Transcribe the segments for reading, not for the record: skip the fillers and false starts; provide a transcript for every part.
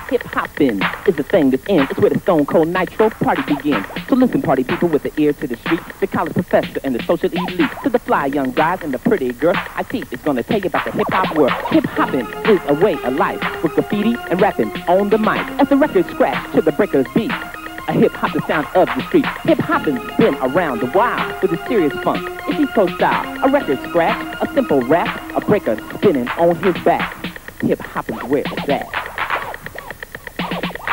Hip-hopping is the thing that's in. It's where the stone cold nitro party begins. So listen, party people, with the ear to the street, the college professor and the social elite, to the fly young guys and the pretty girls, I teach is gonna tell you about the hip-hop world. Hip-hopping is a way of life, with graffiti and rapping on the mic. As the record scratch to the breaker's beat, a hip-hop sound of the street. Hip-hopping's been around a while with a serious funk. It's East Coast style, a record scratch, a simple rap, a breaker spinning on his back. Hip-hopping's where it's at.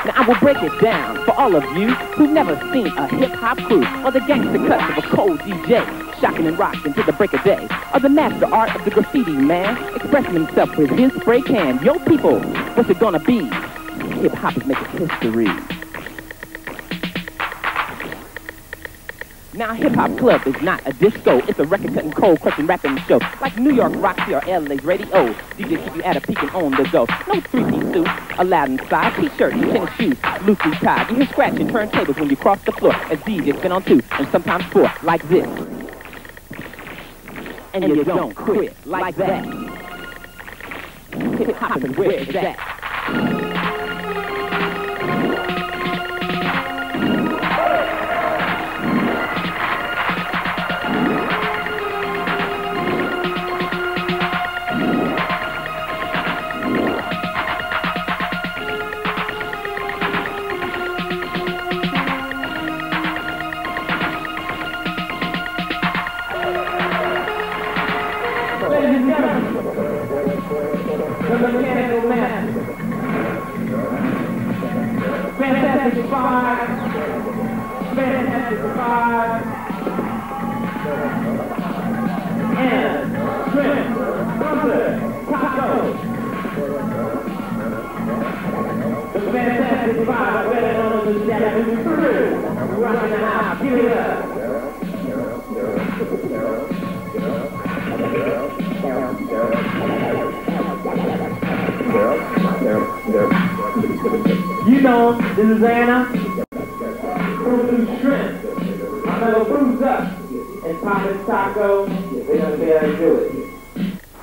Now I will break it down for all of you who've never seen a hip-hop crew, or the gangster cuts of a cold DJ, shocking and rocking to the break of day, or the master art of the graffiti man, expressing himself with his spray can. Yo people, what's it gonna be? Hip-hop is making history. Now, Hip-Hop Club is not a disco. It's a record-cutting, cold-crushing rapping show. Like New York Roxy or LA's radio. DJ keep you at a peak and on the go. No three-piece suit, Aladdin style, t-shirt, tennis shoes, loosely tied. You hear scratching turntables when you cross the floor as DJs spin on 2 and sometimes 4, like this. And you don't quit like that. Hip-hop is where it's at. Fantastic Five, and Trent, Trumpet, Taco. The Fantastic Five are better known as the Japanese crew. Rocking the house, give it up. You know, this is Anna. Bruce Shrimp. I'm gonna bruise up and pop this taco. They're gonna be able to do it.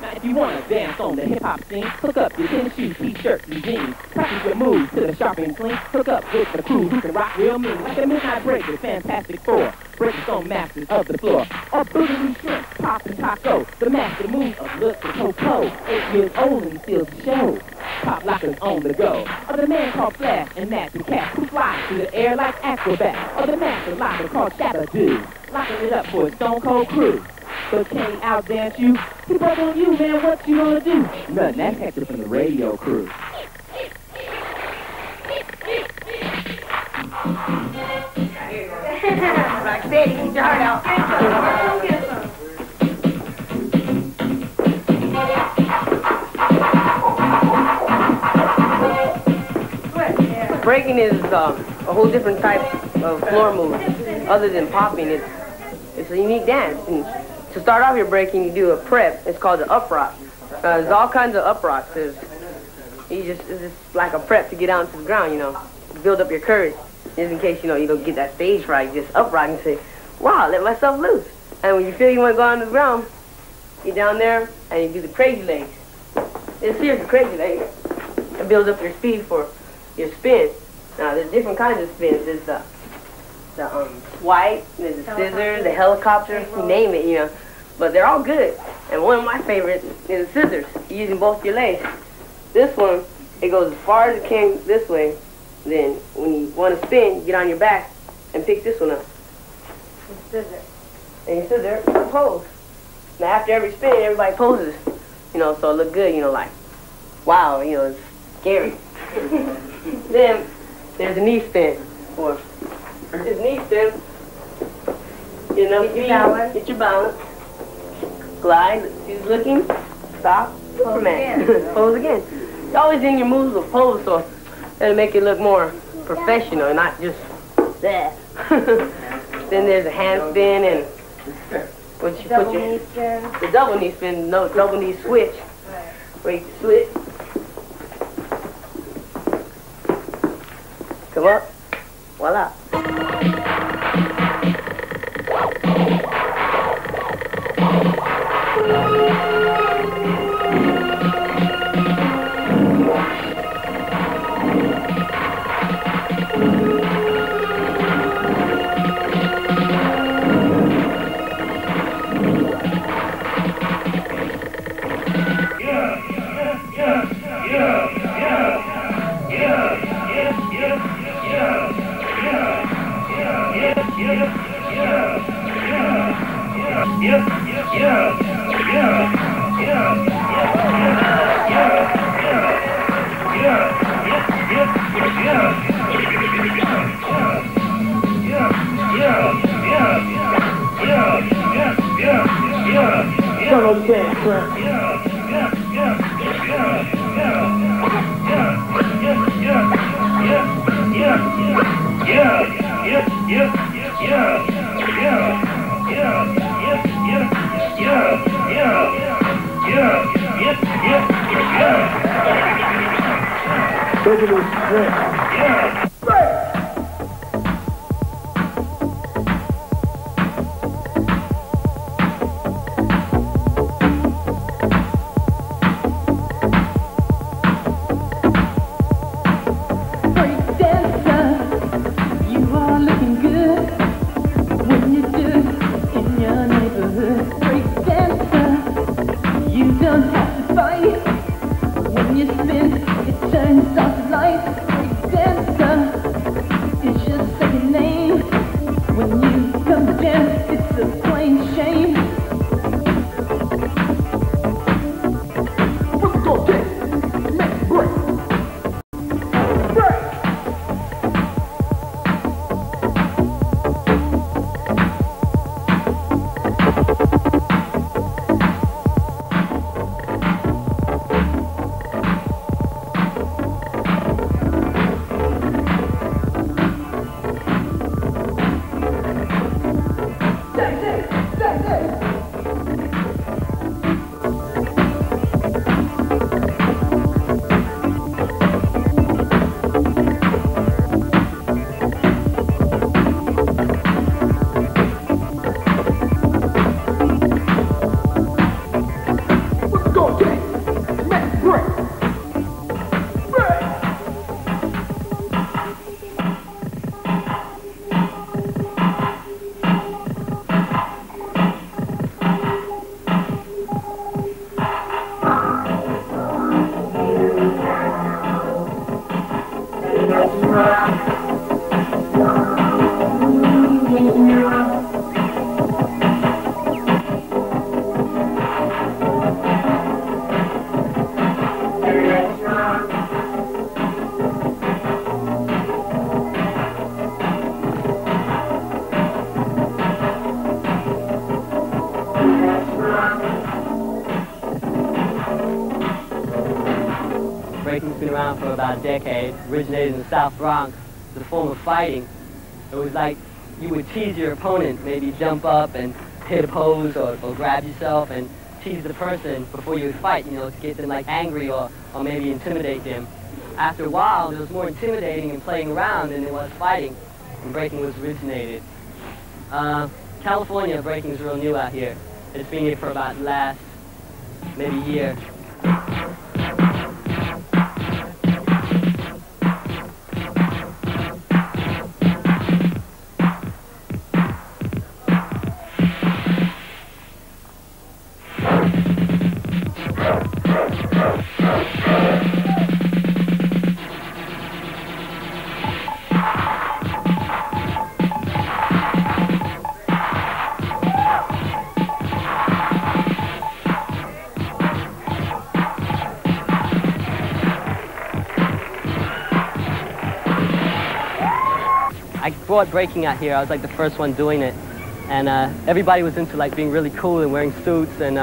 Now, if you want to dance on the hip-hop scene, hook up your tennis shoes, t-shirts, and jeans. Practice your moves to the sharp and clean. Hook up with the crew who can rock real mean. Like the Midnight Breakers, Fantastic Four. Breakers on masters of the floor. Or Boogaloo Shrimp, Pop and Taco. The master move of Look and Coco. 8 years old and still to show. Pop lockers on the go. Or the man called Flash and Matt and Cat, who fly through the air like acrobats. Or the master locker called Shabba-Doo, locking it up for a stone cold crew. But can he outdance you? He broke on you, man, what you gonna do? Nothing, that's Hector from the radio crew. Rock steady, keep your heart out. Breaking is a whole different type of floor move. Other than popping, it's a unique dance. And to start off your breaking, you do a prep. It's called the up rock. There's all kinds of up rocks. It's just like a prep to get out into the ground, you know, build up your courage. Just in case, you know, you don't get that stage fright, just up rock and say, wow, let myself loose. And when you feel you want to go on the ground, you're down there and you do the crazy legs. It's seriously crazy legs. It builds up your speed for your spin. Now, there's different kinds of spins. There's the white, there's the scissors, the helicopter, you name it, you know. But they're all good. And one of my favorites is the scissors, using both your legs. This one, it goes as far as it can this way. Then, when you want to spin, you get on your back and pick this one up. Scissor. And you scissor, pose. Now, after every spin, everybody poses. You know, so it look good, you know, like, wow, you know, it's scary. Then, there's a knee spin. Or, there's a knee spin. Get your balance. Glide, she's looking, stop, Superman. Pose again. You're always in your moves with pose, so it'll make it look more professional, not just that. Then there's a hand spin and what you put your the double knee spin, no double knee switch. Wait, switch. Come up. Voila. When you spin, it turns off the lights. Break dancer, breaking's been around for about a decade. Originated in the South Bronx. It's a form of fighting. It was like you would tease your opponent, maybe jump up and hit a pose or grab yourself and tease the person before you would fight, you know, to get them like angry or maybe intimidate them. After a while, it was more intimidating and playing around than it was fighting, and breaking was originated. California, breaking is real new out here. It's been here for about the last maybe year. I brought breaking out here. I was like the first one doing it, and everybody was into like being really cool and wearing suits and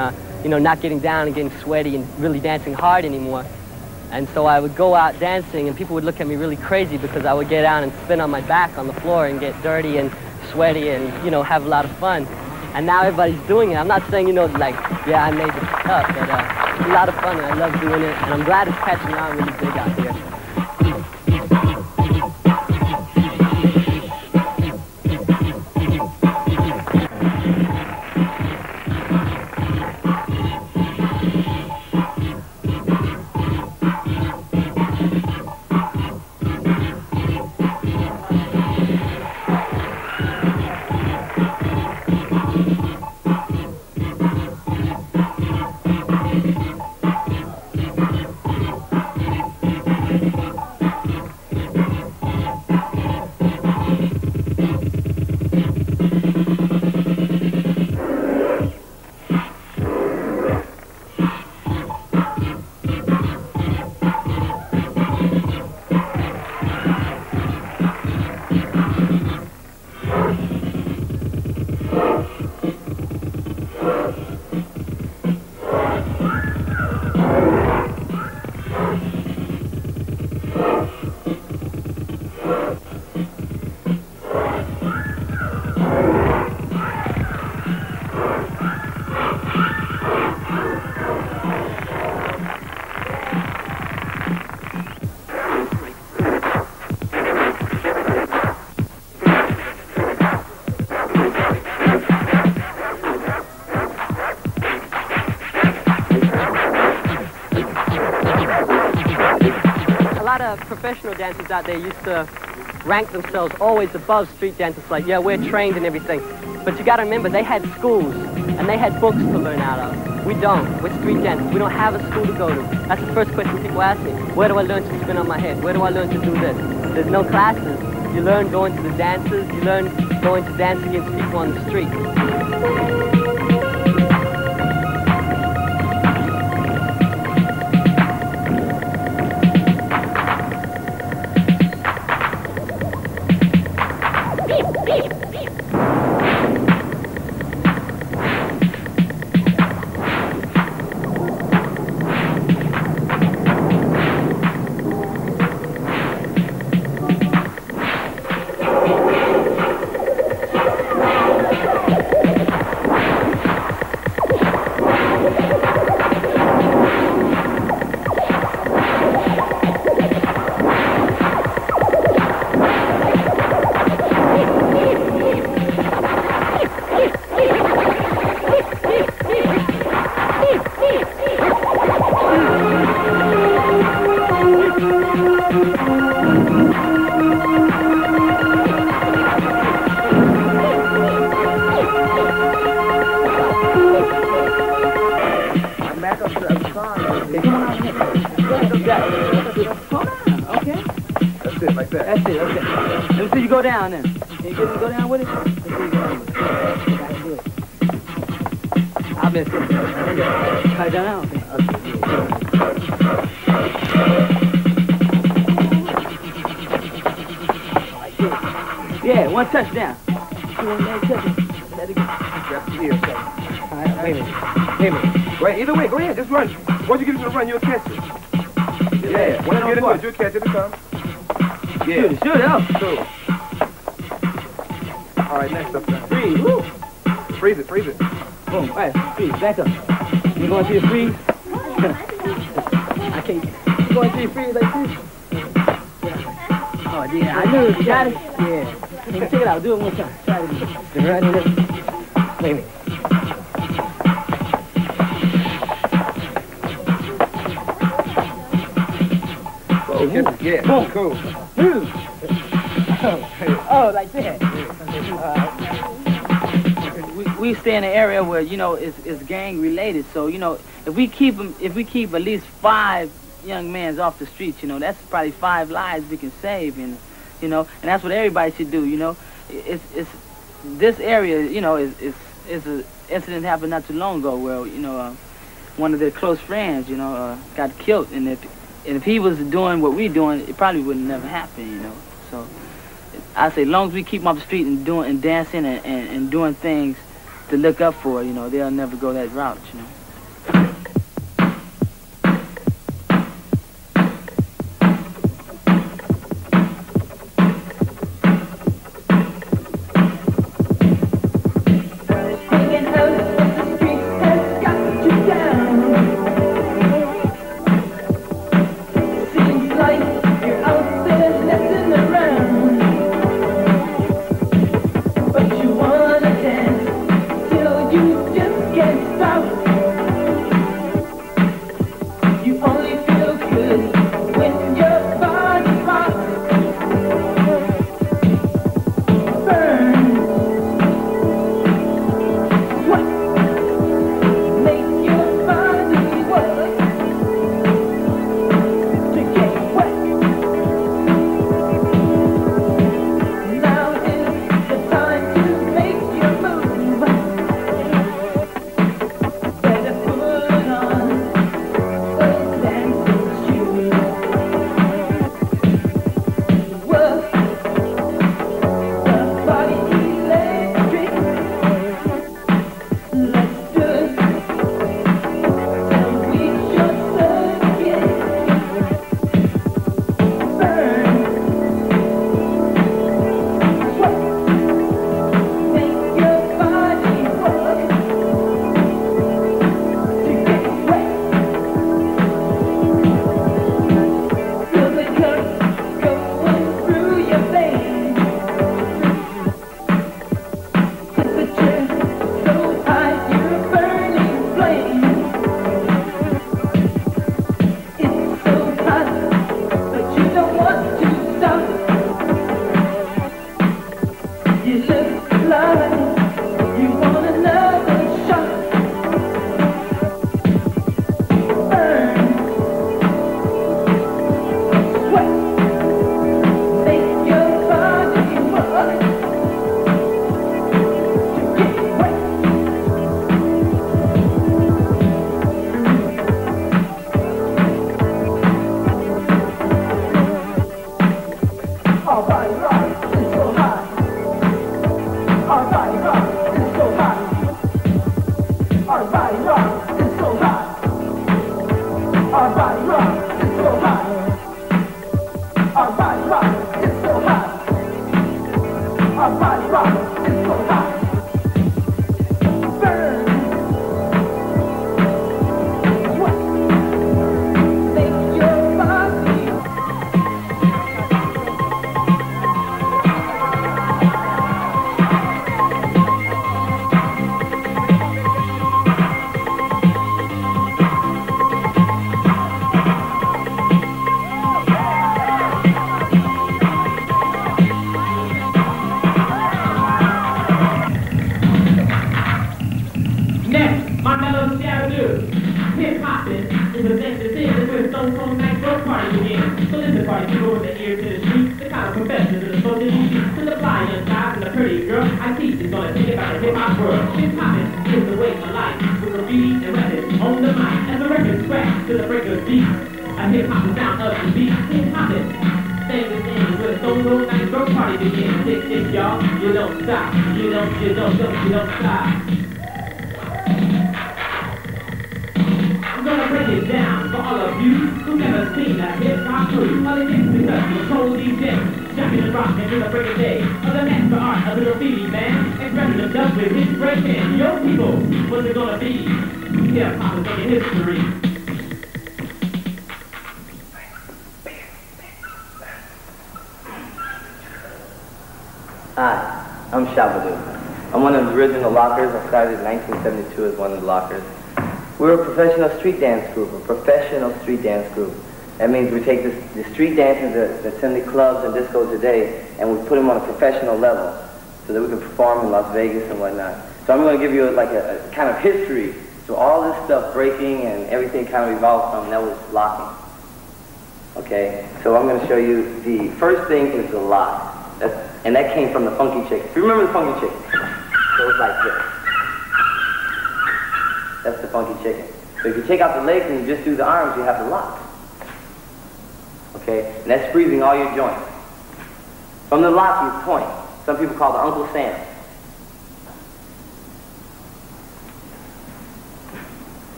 you know, not getting down and getting sweaty and really dancing hard anymore. And so I would go out dancing, and people would look at me really crazy because I would get out and spin on my back on the floor and get dirty and sweaty and, you know, have a lot of fun. And now everybody's doing it. I'm not saying, you know, like, yeah, I made this up, but it's a lot of fun and I love doing it, and I'm glad it's catching on really big out here. Professional dancers out there used to rank themselves always above street dancers, like, yeah, we're trained and everything. But you gotta remember, they had schools and they had books to learn out of. We don't. We're street dancers. We don't have a school to go to. That's the first question people ask me. Where do I learn to spin on my head? Where do I learn to do this? There's no classes. You learn going to the dances. You learn going to dance against people on the street. That's it, okay. Let me see you go down then. Can you go down with it? Let's see you go down with it. That's good. I'll miss it. Cut it down. Yeah, one touchdown. Let it go. All right, wait a minute. Wait a minute. Right, either way, go ahead, just run. Once you get to the run, you'll catch it. Yeah, when I get into it, you catch it and come. Yeah. Shoot it up. Cool. All right, next up. Freeze. Woo. Freeze it, freeze it. Boom. All right, freeze. Back up. You going to the freeze? I can't. You going to the freeze like this? Oh, yeah. I knew it. You got it? Yeah. Let me take it out. Do it one time. Try it again. Right in there. Wait a minute. Oh, yeah. Boom. Cool. Oh, like that. We stay in an area where, you know, it's gang related. So, you know, if we keep at least 5 young men off the streets, you know, that's probably 5 lives we can save, and you know, and that's what everybody should do. You know, it's this area, you know, is an incident happened not too long ago where, you know, one of their close friends, you know, got killed, and if he was doing what we're doing, it probably would never happen, you know. So I say, as long as we keep them off the street and dancing and doing things to look up for, you know, they'll never go that route, you know. I'm gonna break shut it down for all of you who never seen a hip-hop crew. All it is because you told DJ, jumping and rocking to the break of day. Of the master art of the graffiti man, expressing himself with his breaking. Yo people, what's it gonna be? Hip-hop is making history. Hi, I'm Shabadoo. I'm one of the original lockers. I started in 1972 as one of the lockers. We're a professional street dance group, That means we take the street dancers that's in the clubs and discos today, and we put them on a professional level so that we can perform in Las Vegas and whatnot. So I'm going to give you like a kind of history. So all this stuff, breaking and everything kind of evolved from, that was locking. Okay, so I'm going to show you, the first thing is the lock. And that came from the Funky Chicken. If you remember the Funky Chicken, it was like this. That's the Funky Chicken. So if you take out the legs and you just do the arms, you have the lock. Okay, and that's freezing all your joints. From the lock, you point. Some people call it Uncle Sam.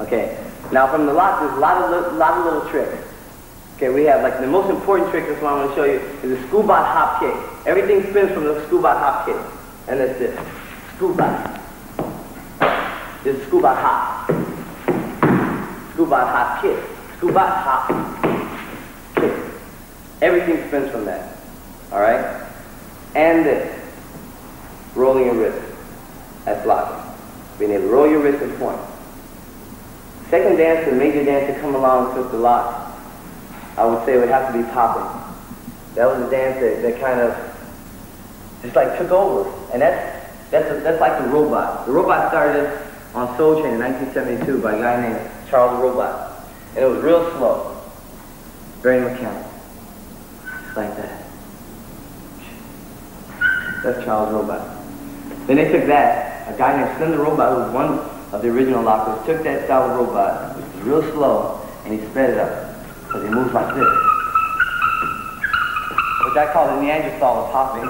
Okay, now from the lock, there's a lot of little tricks. Okay, we have, like, the most important trick, that's what I'm going to show you, is the scuba hop kick. Everything spins from the scuba hop kick. And that's this. Scuba. This is scuba hop. Scuba hop kick. Scuba hop kick. Everything spins from that. Alright? And this. Rolling your wrist. That's locking. Being able to roll your wrist and point. Second dance, the major dance to come along with the lock, I would say it would have to be popping. That was a dance that kind of just like took over. And that's like the robot. The robot started on Soul Train in 1972 by a guy named Charles Robot. And it was real slow. Very mechanical. Just like that. That's Charles Robot. Then they took that, a guy named Slim the Robot, who was one of the original lockers, took that style of robot, which was real slow, and he sped it up. Because he moves like this. Which I call the Neanderthal of popping.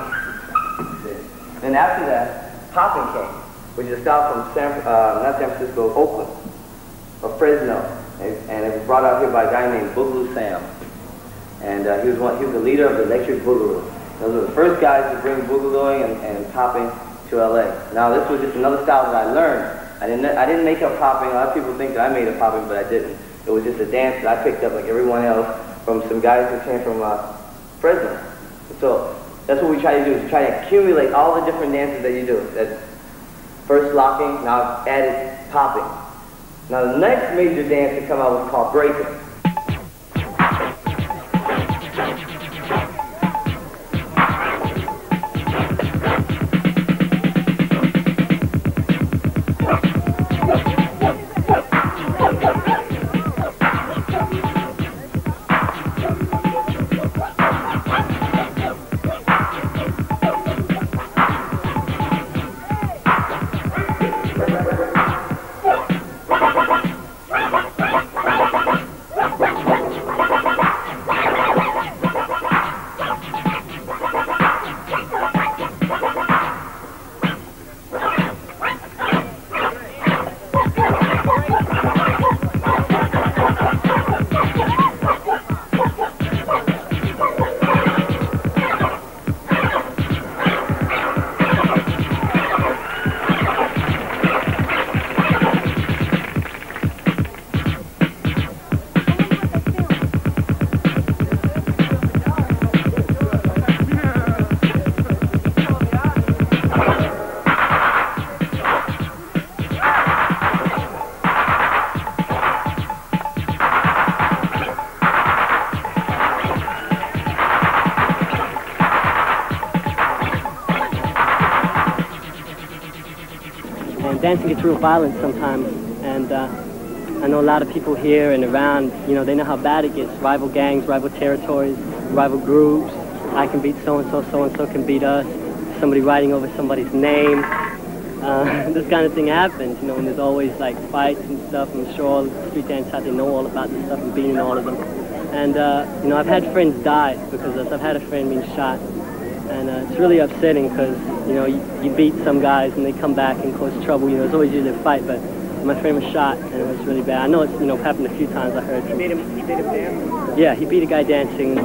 Then after that, popping came, which is a style from not San Francisco, Oakland, or Fresno. And it was brought out here by a guy named Boogaloo Sam. And he was the leader of the Electric Boogaloo. Those were the first guys to bring boogalooing and popping to LA. Now this was just another style that I learned. I didn't make up popping. A lot of people think that I made up popping, but I didn't. It was just a dance that I picked up like everyone else from some guys who came from Fresno. So that's what we try to do, is try to accumulate all the different dances that you do. That's first locking, now I've added popping. Now the next major dance to come out was called Breakin. Dancing gets real violent sometimes, and I know a lot of people here and around, you know, they know how bad it gets. Rival gangs, rival territories, rival groups. I can beat so-and-so, so-and-so can beat us. Somebody writing over somebody's name. This kind of thing happens, you know, and there's always like fights and stuff. I'm sure all the street dancers out there know all about this stuff and beating all of them. And, you know, I've had friends die because of this. I've had a friend being shot. And it's really upsetting because, you know, you beat some guys and they come back and cause trouble. You know, it's always usually a fight, but My friend was shot, and it was really bad. I know it's, you know, happened a few times, I heard. He made him dance? Yeah, he beat a guy dancing.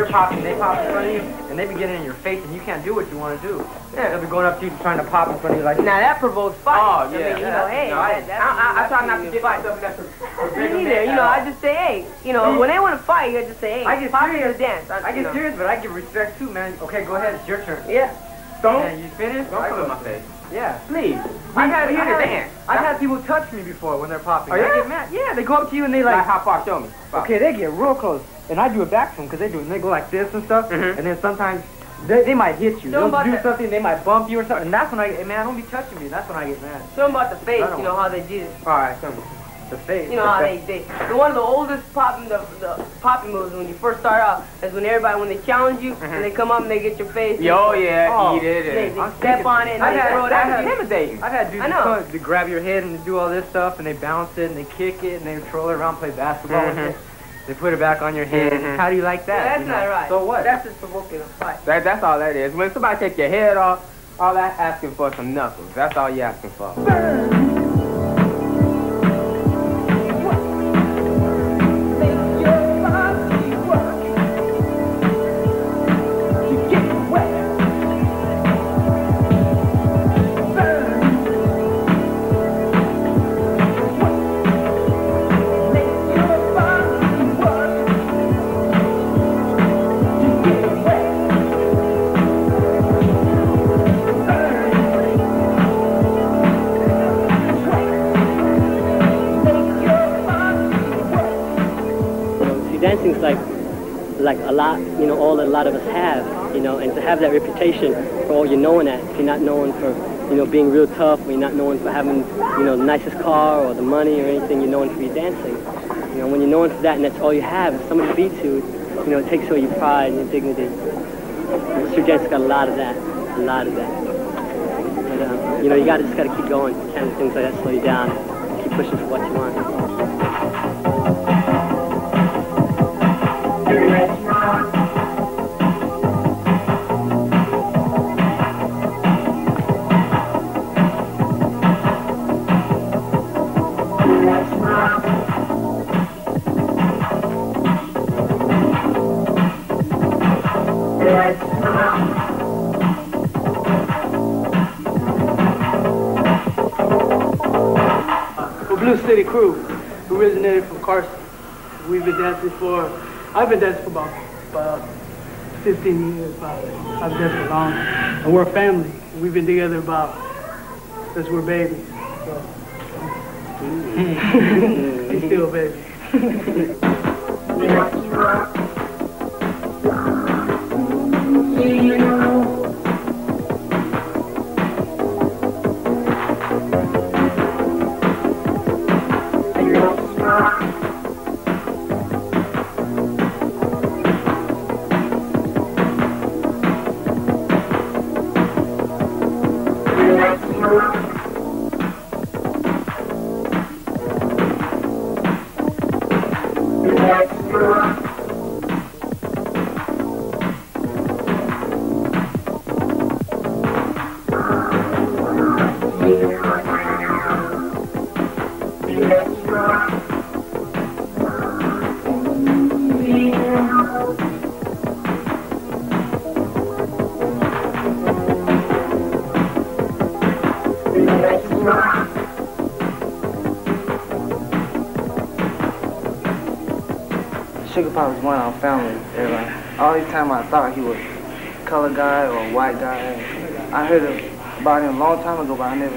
Popping, they pop in front of you, and they be getting in your face, and you can't do what you want to do. Yeah, they'll be going up to you trying to pop in front of you like. Now that provokes fight. Oh yeah. I mean, you know, hey, I try not to get myself in that. Me neither. You know, I just say, hey, you know, when they want to fight, you just say, hey, I get pop serious. or dance. I get serious, but I give respect too, man. Okay, go ahead, it's your turn. Yeah. Don't. And you finished? Don't put in my face. Yeah. Please. I've had people touch me before when they're popping. Oh, yeah? I get mad. Yeah, they go up to you and they like. Like how far? Show me. Okay, they get real close. And I do it back to them because they go like this and stuff. And then sometimes they might hit you. They'll do something, they might bump you or something. And that's when hey, man, don't be touching me. That's when I get mad. Show them about the face, you know, how they did it. All right, show me. The face. You know how they one of the oldest popping the popping moves when you first start out is when everybody, when they challenge you and they come up and they get your face. Yo, yeah, eat it. They step on it and they throw it at you. Intimidating. I've had dudes come to grab your head and do all this stuff and they bounce it and they kick it and they roll it around, play basketball with it. They put it back on your head. How do you like that? Yeah, that's not right. So what? That's just provoking a fight. That's all that is. When somebody take your head off, all that asking for some knuckles. That's all you're asking for. Dancing's like a lot, you know, all that a lot of us have, you know, and to have that reputation for all you're known at. If you're not known for, you know, being real tough, or you're not known for having, you know, the nicest car or the money or anything, you're known for your dancing. You know, when you're known for that and that's all you have, if somebody beats you, you know, it takes away your pride and your dignity. And street dancing's got a lot of that, a lot of that. But, you know, you just gotta keep going. You can't let things like that slow you down. Keep pushing for what you want. Blue City Crew, who originated from Carson. We've been dancing I've been dancing for about 15 years, probably. I've danced for long. And we're a family. We've been together since we're babies. So. He's still a baby. Sugar Pop was one of our family. All this time I thought he was a colored guy or a white guy. I heard about him a long time ago, but I made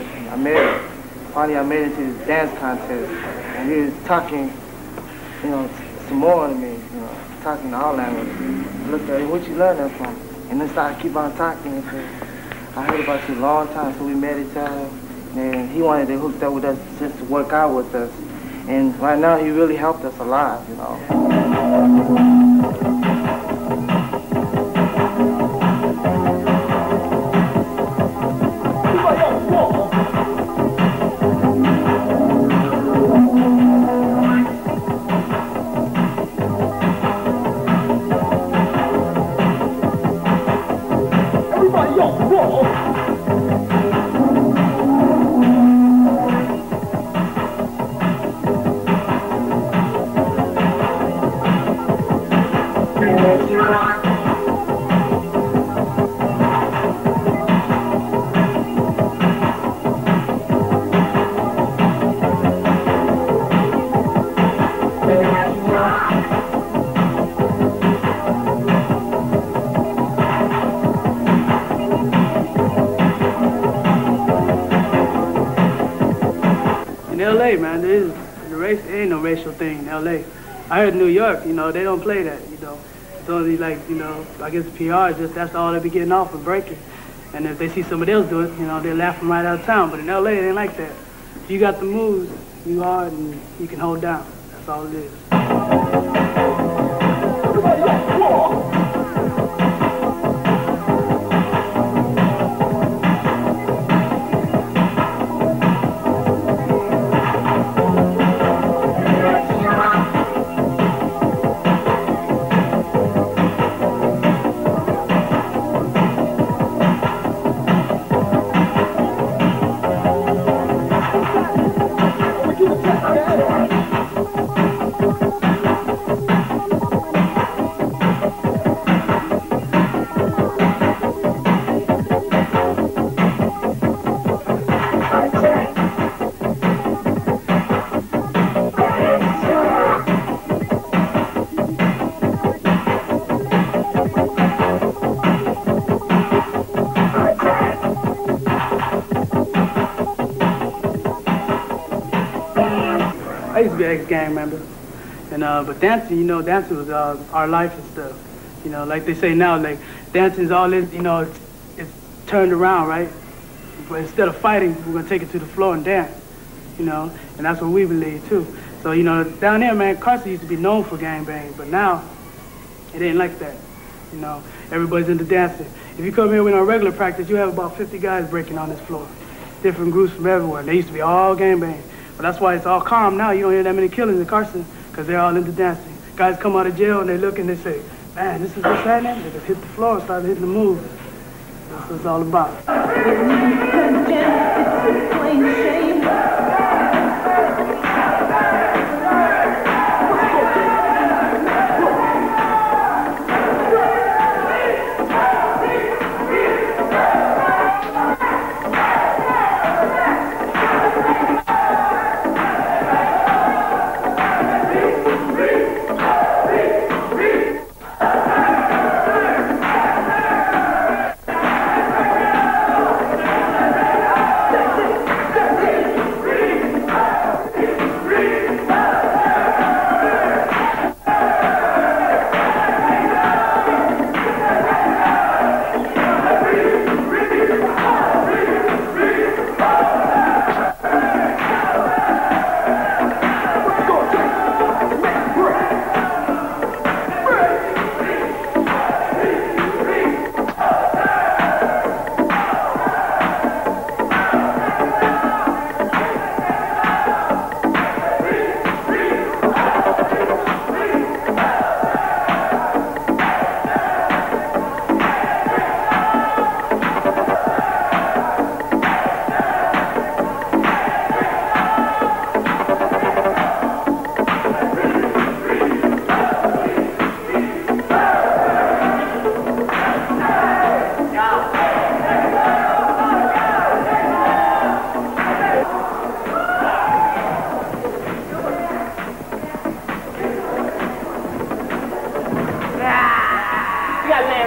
it to the dance contest, and he was talking, you know, Samoan to me, you know, talking all languages. Looked at him, where'd you learn that from? And then started keep on talking and said, I heard about you a long time, so we met each other. And he wanted to hook up with us just to work out with us. And right now, he really helped us a lot, you know. In LA, man, the race ain't no racial thing in LA. I heard New York, you know, they don't play that, you know. It's only like, you know, I guess PR, just that's all they be getting off of breaking. And if they see somebody else do it, you know, they laugh them right out of town. But in LA, it ain't like that. If you got the moves, you hard and you can hold down. That's all it is. I used to be an ex-gang member, and but dancing, you know, dancing was our life and stuff. You know, like they say now, like dancing's all this, you know, it's turned around, right? But instead of fighting, we're gonna take it to the floor and dance, you know, and that's what we believe too. So you know, down there, man, Carson used to be known for gangbang, but now it ain't like that. You know, everybody's into dancing. If you come here with our regular practice, you have about 50 guys breaking on this floor, different groups from everywhere. They used to be all gangbang. But that's why it's all calm now. You don't hear that many killings in Carson because they're all into dancing. Guys come out of jail and they look and they say, man, this is what's happening? They just hit the floor and start hitting the moves. That's what it's all about.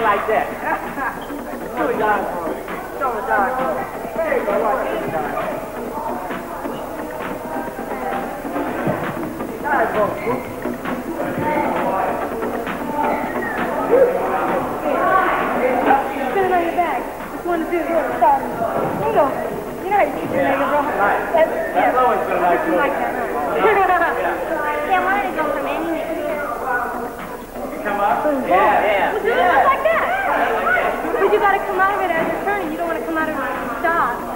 Like that. Show the dog. Show the dog. There you go. Watch the dog. All right, folks. You like that, huh? Yeah, I wanted to go from any to Come up? Yeah. Well, do it like that. But you gotta come out of it as you're turning. You don't want to come out of it as you stop.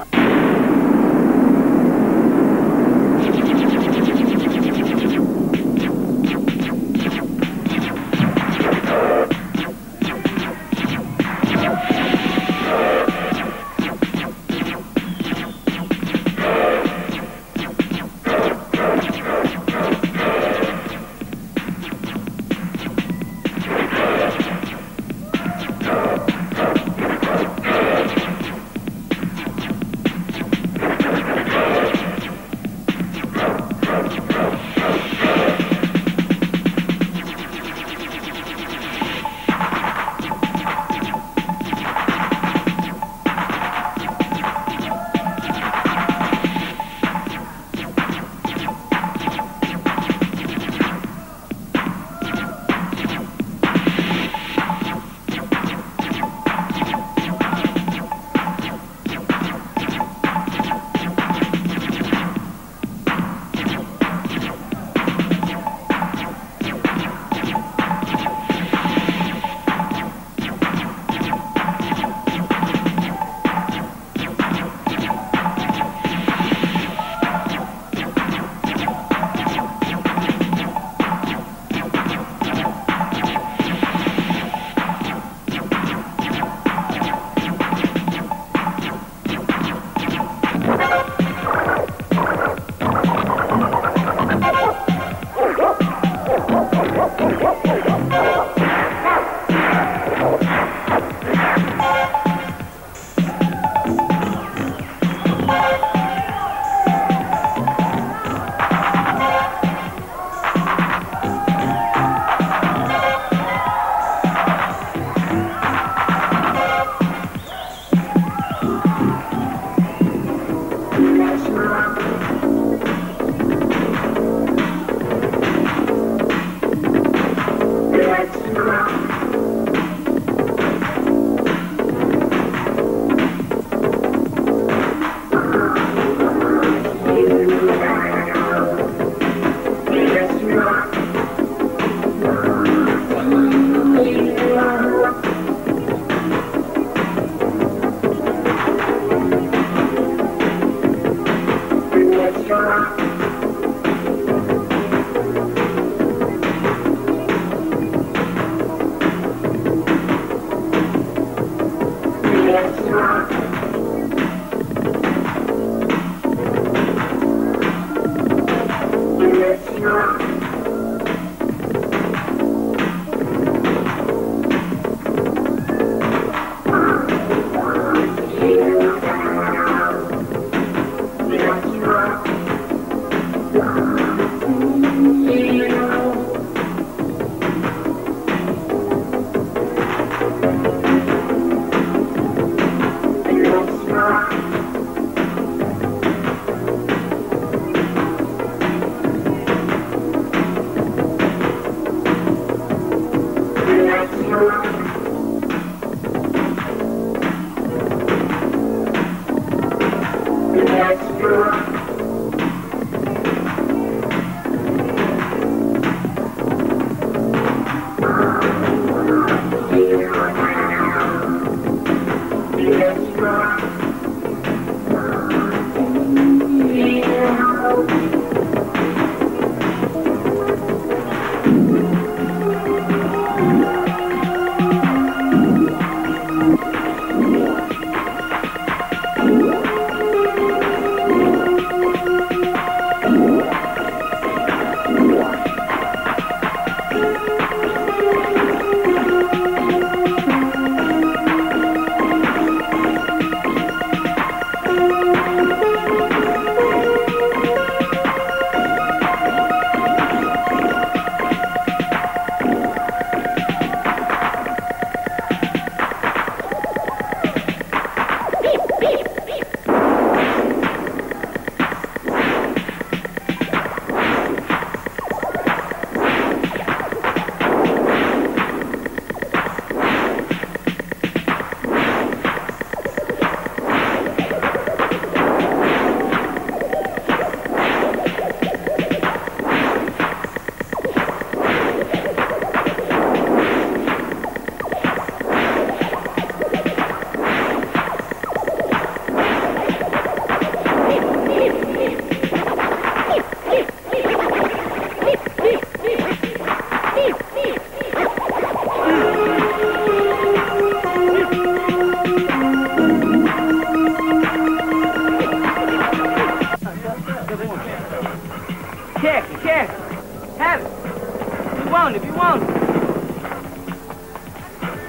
20 if you want it.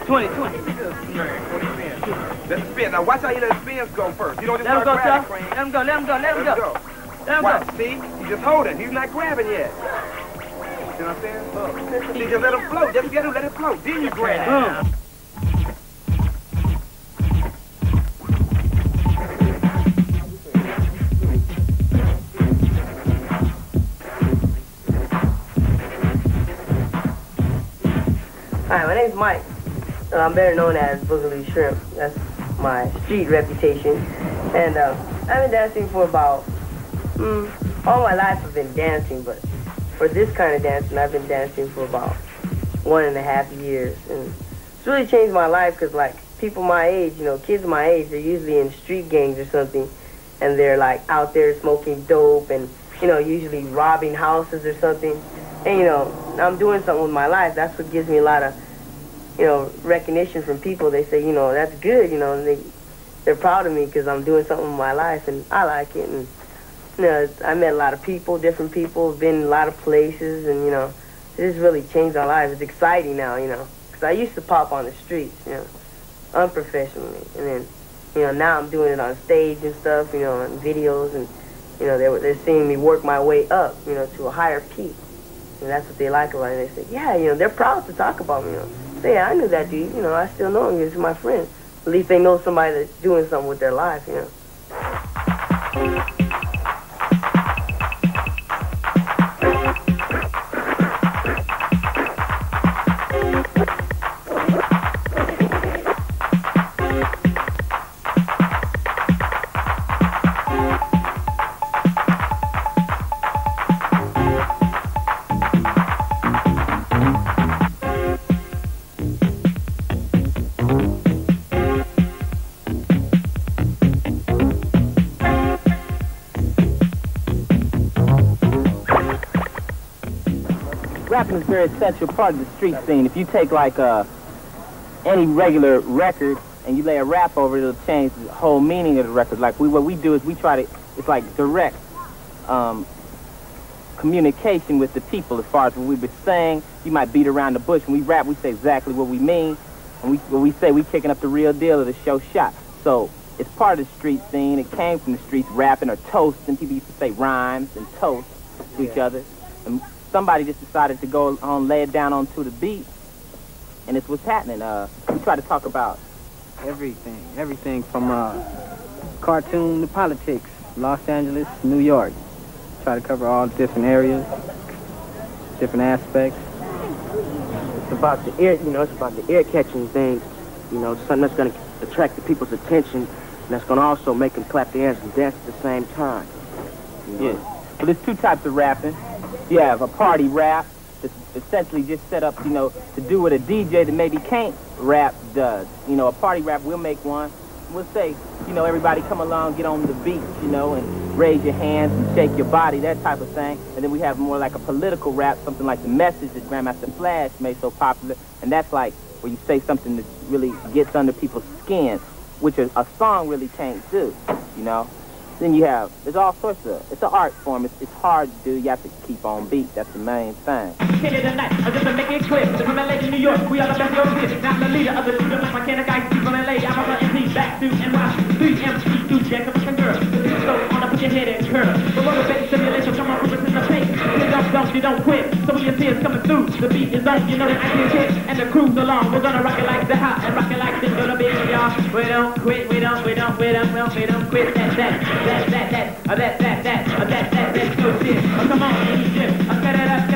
20. Let him spin. Now watch how you let the spins go first. You don't just Let him start go, grabbing. sir. Let him go. Let him go. Let him go. Let him Watch, go. see? He's just holding. He's not grabbing yet. See what I'm saying? See, just let him float. Just get him, let it float. Then you grab. Hi, my name's Mike. I'm better known as Boogaloo Shrimp. That's my street reputation. And I've been dancing for about, all my life I've been dancing, but for this kind of dancing, I've been dancing for about 1.5 years. And it's really changed my life because, like, people my age, you know, kids my age, they're usually in street gangs or something, and they're, like, out there smoking dope and, you know, usually robbing houses or something. And, you know, I'm doing something with my life. That's what gives me a lot of, you know, recognition from people. They say, you know, that's good, you know, and they're proud of me because I'm doing something with my life, and I like it. And, you know, I met a lot of people, different people, been in a lot of places, and, you know, it has really changed our lives. It's exciting now, you know, because I used to pop on the streets, you know, unprofessionally. And then, you know, now I'm doing it on stage and stuff, you know, and videos, and, you know, they're seeing me work my way up, you know, to a higher peak. And that's what they like about it. They say, yeah, you know, they're proud to talk about me, you know. Say, yeah, I knew that dude, you know, I still know him, he's my friend. At least they know somebody that's doing something with their life, you know. Rapping is a very essential part of the street scene. If you take like any regular record and you lay a rap over it, it'll change the whole meaning of the record. Like what we do is we try to, it's like direct communication with the people as far as what we would saying. You might beat around the bush. When we rap, we say exactly what we mean. And when we say we kicking up the real deal of the show shot. So it's part of the street scene. It came from the streets, rapping or toasting. People used to say rhymes and toast to each other. And somebody just decided to go on, lay it down onto the beat, and it's what's happening. We try to talk about Everything from cartoon to politics, Los Angeles, New York. Try to cover all different areas, different aspects. It's about the ear, you know, it's about the ear-catching thing, you know, something that's going to attract the people's attention, and that's going to also make them clap their hands and dance at the same time. You know? Yeah. Well, there's two types of rapping. You have a party rap that's essentially just set up, you know, to do what a DJ that maybe can't rap does. You know, a party rap, we'll make one. We'll say, you know, everybody come along, get on the beat, you know, and raise your hands and shake your body, that type of thing. And then we have more like a political rap, something like The Message that Grandmaster Flash made so popular. And that's like where you say something that really gets under people's skin, which a song really can't do, you know. Then you have, there's all sorts of, it's an art form. It's hard to do. You have to keep on beat. That's the main thing. King of the night, I'm just to make it quick. From LA to New York, we are the best over here. Now I'm the leader of the shooter, like my can of guys. From LA, I'm a MC, back to NY. 3 MC, 2 Jack, I'm a girl. So on, put your head in curl. The motivated simulation, come on, Rupert in the paint. You don't quit. So when you see us coming through, the beat is on, you know that I can hit. And the crew's along, we're gonna rock it like the hot and rock it like this gonna be, y'all. We don't quit, we don't quit that good shit. Oh, come on, shit. Cut it up,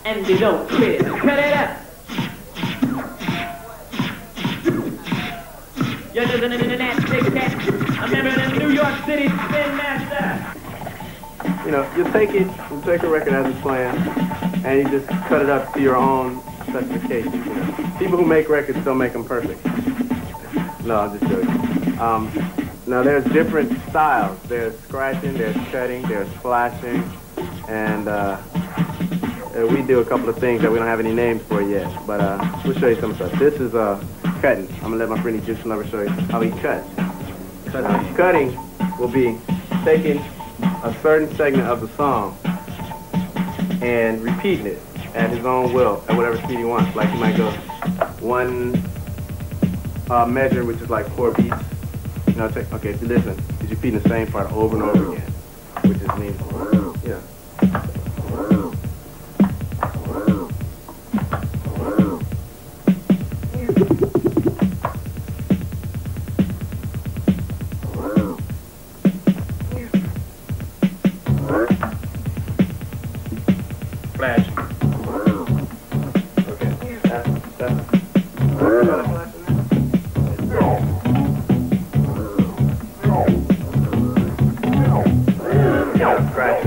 and they don't quit. Cut it up. You're listening to that big cat. I'm never in New York City Spin Master. You know, you take a record as it's playing, and you just cut it up to your own specifications. You know? People who make records don't make them perfect. No, I'm just joking. Now there's different styles. There's scratching, there's cutting, there's flashing, and we do a couple of things that we don't have any names for yet. But we'll show you some stuff. This is cutting. I'm gonna let my friend Egyptian Lover show you how he cuts. Cutting will be taking a certain segment of the song and repeating it at his own will, at whatever speed he wants. Like he might go one measure, which is like 4 beats. You know, okay, if you listen, he's repeating the same part over and over again, which is meaningful. Yeah. Flash. Okay. That's scratch.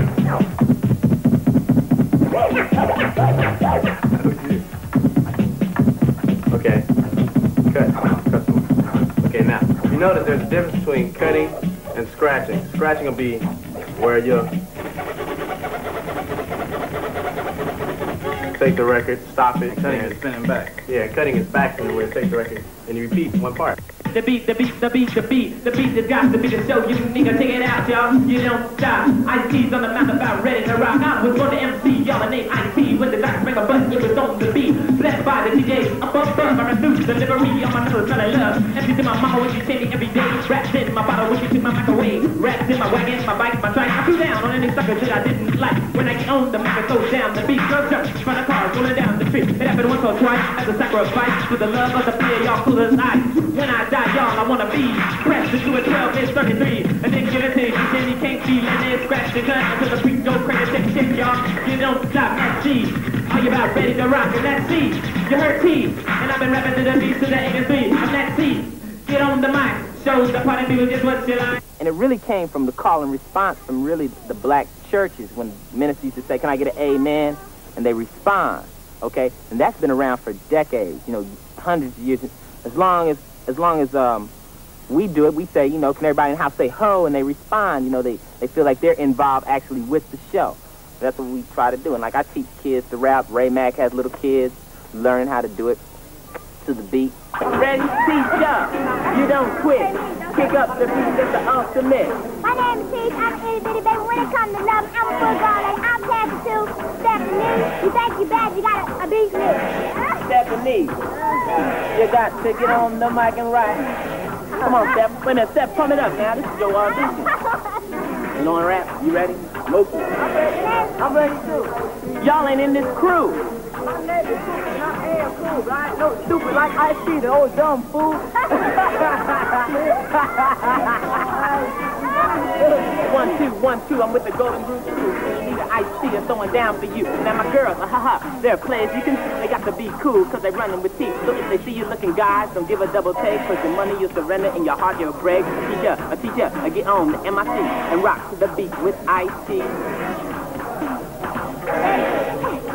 Okay. Cut. Okay, now you notice there's a difference between cutting and scratching. Scratching will be where you take the record, stop it, Cutting is spinning back. Yeah, cutting is back from where it takes the record and you repeat one part. The beat has got to be the show. You nigga, take it out, y'all. You don't stop. Ice-T's on the mouth about ready to rock. I was born to MC, y'all. The name Ice-T with the doctor bring a button. It was on the beat. Blessed by the DJ. Up, I refuse delivery on my nose. Tell I love. Empty to my mama when she say me every day. Raps in my bottle when she took my microwave. Raps in my wagon, my bike, my trike. I threw down on any sucker shit I didn't like. When I get on the mic, I throw down the beat. Girls jump from the car, rolling down the street. It happened once or twice as a sacrifice. With the love of the fear, y'all cool as ice. When I die, y'all, I wanna be pressed into a 12, it's 33. And then give it to you, then you can't see. Let it scratch the gun until the beat go crazy. Check, y'all. You don't stop, that's G. Are you about ready to rock? And that's C. You heard T. And I've been rapping to the beat to the 83. I'm that C. Get on the mic. Show the party people just what you like. And it really came from the call and response from really the black churches when ministers used to say, can I get an amen? And they respond, okay? And that's been around for decades, you know, hundreds of years. As long as we do it, we say, you know, can everybody in the house say ho? And they respond, you know, they feel like they're involved actually with the show. That's what we try to do. And like I teach kids to rap. Ray Mack has little kids learning how to do it to the beat. I'm ready to teach ya. You don't quit. Kick up the beat, it's the ultimate. My name is Teach. I'm an itty bitty baby. When it comes to love, I'm a football like I'm passing to Stephanie. You think you bad, you got a beat me. Stephanie, you got to get on the mic and rap. Come on, Steph. Wait a minute, Steph, pump it up now. This is your audition. You know what rap? You ready? Mookie. I'm ready too. Y'all ain't in this crew. My name is Cool, and I am cool, but I ain't no stupid like Ice-T, the old dumb fool. 1, 2, 1, 2, I'm with the Golden Group crew. You need an Ice-T or someone down for you. Now my girls, they're players. You can see they got to be cool, cause they running with teeth. Look, if they see you looking guys, don't give a double take, cause your money you'll surrender, in your heart you'll break. Teacher, get on the MIC and rock to the beat with Ice-T.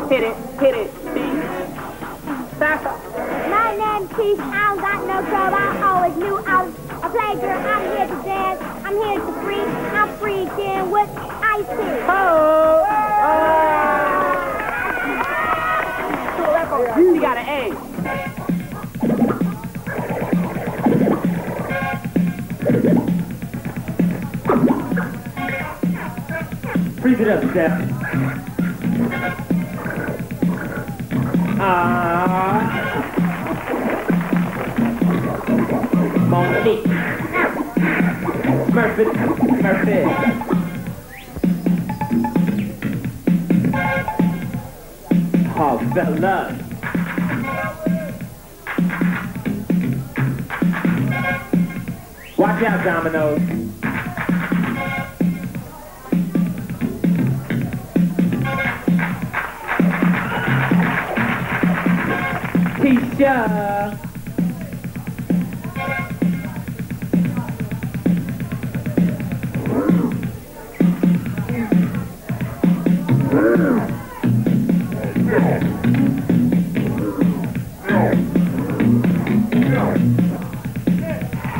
Hit it, see? My name's Teach. I don't got no trouble. I always knew I was a playgirl. I'm here to dance. I'm here to freak. I'm freaking with Ice-T. You got an A. Freeze it up, Steph. Monique. Murphy. Oh, fella. Watch out, Dominoes. Keisha.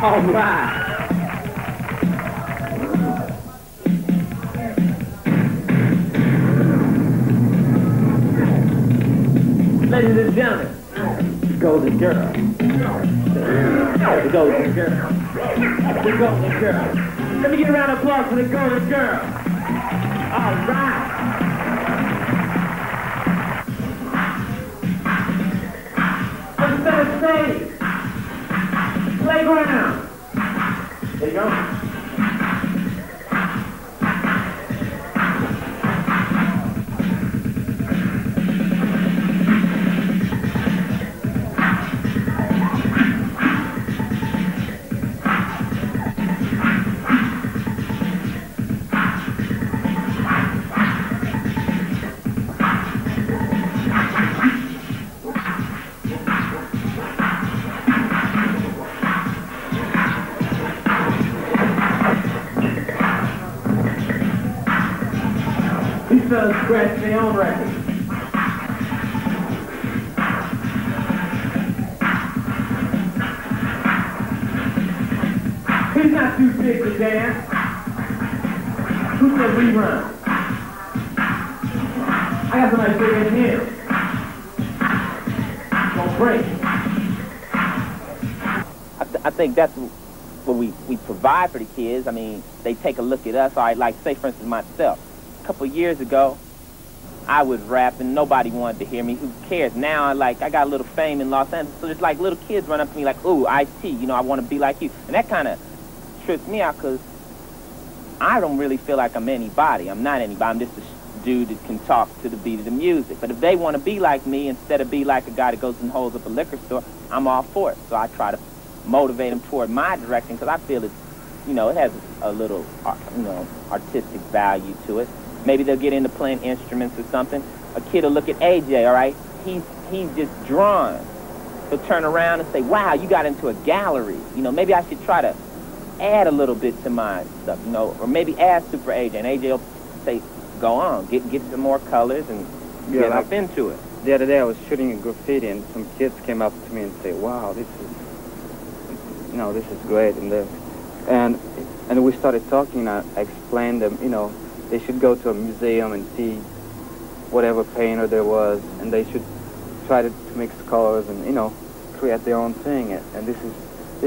All right. Ladies and gentlemen, golden girl. The golden girl. The golden girl. Let me get a round of applause for the golden girl. All right. Let's set a stage. Playground. There you go. These fellas scratch their own record. He's not too big to dance. Who said we run? I got somebody bigger than him. Gonna break. I think that's what we provide for the kids. I mean, they take a look at us. All right, like say for instance myself. A couple of years ago, I was rapping. Nobody wanted to hear me. Who cares? Now, I got a little fame in Los Angeles, so there's like little kids run up to me like, ooh, Ice-T, you know, I want to be like you. And that kind of trips me out because I don't really feel like I'm anybody. I'm not anybody. I'm just a dude that can talk to the beat of the music. But if they want to be like me instead of be like a guy that goes and holds up a liquor store, I'm all for it. So I try to motivate them toward my direction because I feel it's, you know, it has a little, you know, artistic value to it. Maybe they'll get into playing instruments or something. A kid will look at AJ, all right? He's just drawn. He'll turn around and say, wow, you got into a gallery. You know, maybe I should try to add a little bit to my stuff, you know, or maybe add Super AJ. And AJ will say, go on, get some more colors and get up into it. The other day I was shooting a graffiti and some kids came up to me and said, wow, this is great. And we started talking. I explained them, you know, they should go to a museum and see whatever painter there was, and they should try to mix colors and, you know, create their own thing. And this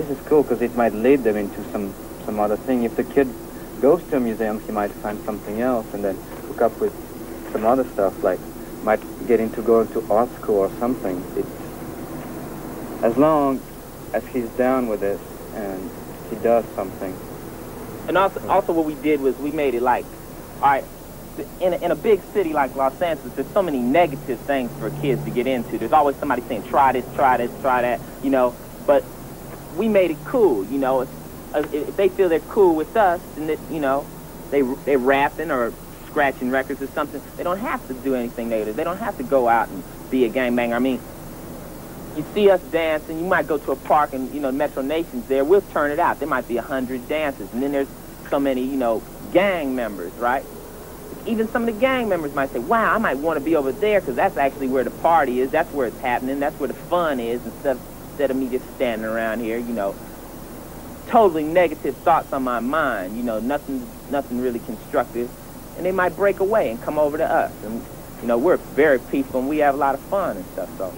is cool because it might lead them into some other thing. If the kid goes to a museum, he might find something else and then hook up with some other stuff, like might get into going to art school or something. It's, as long as he's down with it and he does something. And also what we did was we made it like, all right, in a big city like Los Angeles, there's so many negative things for kids to get into. There's always somebody saying, try this, try that, you know. But we made it cool, you know. If they feel they're cool with us, and that, you know, they're rapping or scratching records or something, they don't have to do anything negative. They don't have to go out and be a gangbanger. I mean, you see us dancing, you might go to a park and, you know, Metro Nation's there, we'll turn it out. There might be 100 dancers, and then there's so many, you know, gang members, right? Even some of the gang members might say, wow, I might want to be over there because that's actually where the party is, that's where it's happening, that's where the fun is, instead of me just standing around here, you know, totally negative thoughts on my mind, you know, nothing really constructive, and they might break away and come over to us. And, you know, we're very peaceful and we have a lot of fun and stuff, so.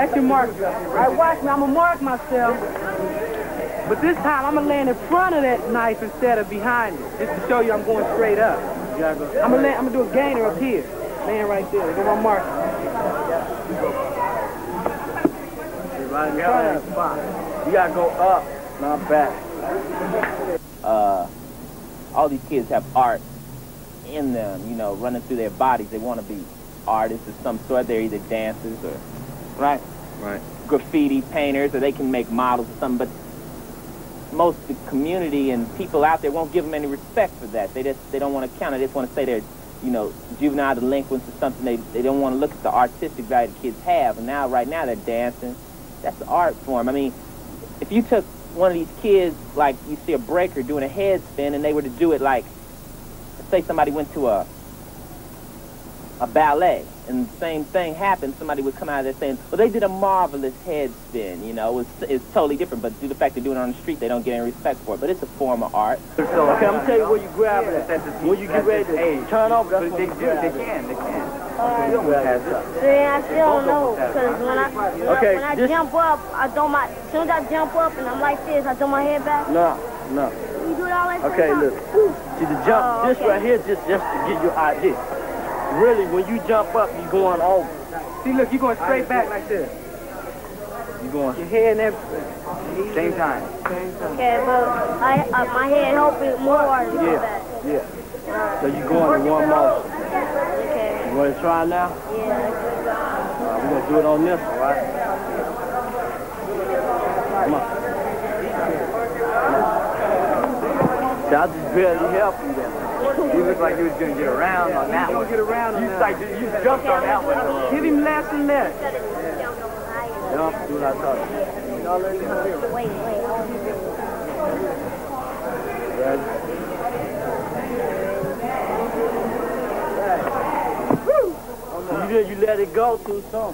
That's your mark. Right, watch me. I'm going to mark myself. But this time, I'm going to land in front of that knife instead of behind it, just to show you I'm going straight up. I'm going to do a gainer up here. Laying right there. Look at my mark. You got to go up, not back. All these kids have art in them, you know, running through their bodies. They want to be artists of some sort. They're either dancers or, right, graffiti painters, or they can make models or something. But most of the community and people out there won't give them any respect for that. They don't want to count it. They just want to say they're, you know, juvenile delinquents or something. They don't want to look at the artistic value the kids have. And now, right now, they're dancing. That's the art form. I mean, if you took one of these kids, like you see a breaker doing a head spin, and they were to do it like, let's say somebody went to a ballet, and the same thing happened, somebody would come out of there saying, well, they did a marvelous head spin, you know, it's totally different, but due to the fact they're doing it on the street, they don't get any respect for it, but it's a form of art. Okay, I'm going to tell you where you grab it at. When you get ready to turn over, that's when you grab it. They can. See, I still don't know, because when I jump up, I throw my, as soon as I jump up and I'm like this, I throw my head back. No. You do it all like that? Okay, look. See, the jump, this right here, just to give you an idea. Really, when you jump up, you're going over. See, look, you're going straight back like this. You're going. Your head and everything. Same time. Okay, but my head help it more to go back. Yeah. So you're going in one motion. Okay. You want to try now? Yeah. We're going to do it on this, all right? Come on. See, I just barely help you there. You look like you was going to get around on that one. Get around on you that. like you jumped on that one. Hit him less and less. Jump, do what I taught you. Wait. You let it go too soon.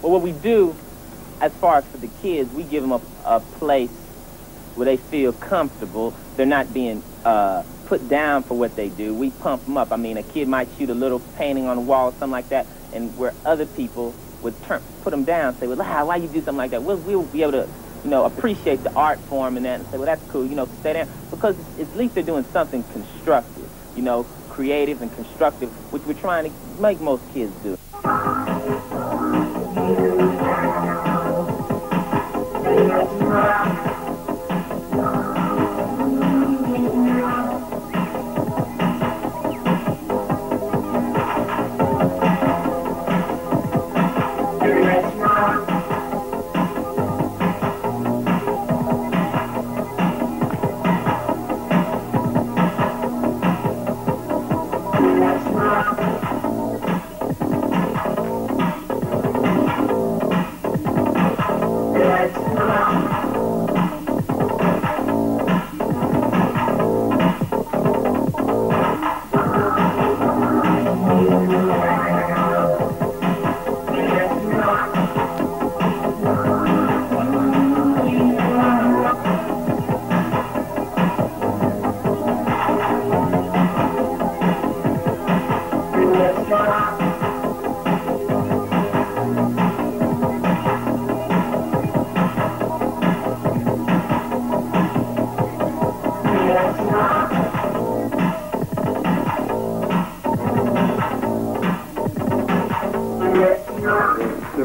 What we do, as far as for the kids, we give them a place where they feel comfortable. They're not being put down for what they do. We pump them up. I mean, a kid might shoot a little painting on the wall or something like that, and where other people would put them down, say, well, why you do something like that? We'll be able to, you know, appreciate the art form and that, and say, well, that's cool, you know, stay there. Because at least they're doing something constructive, you know, creative and constructive, which we're trying to make most kids do.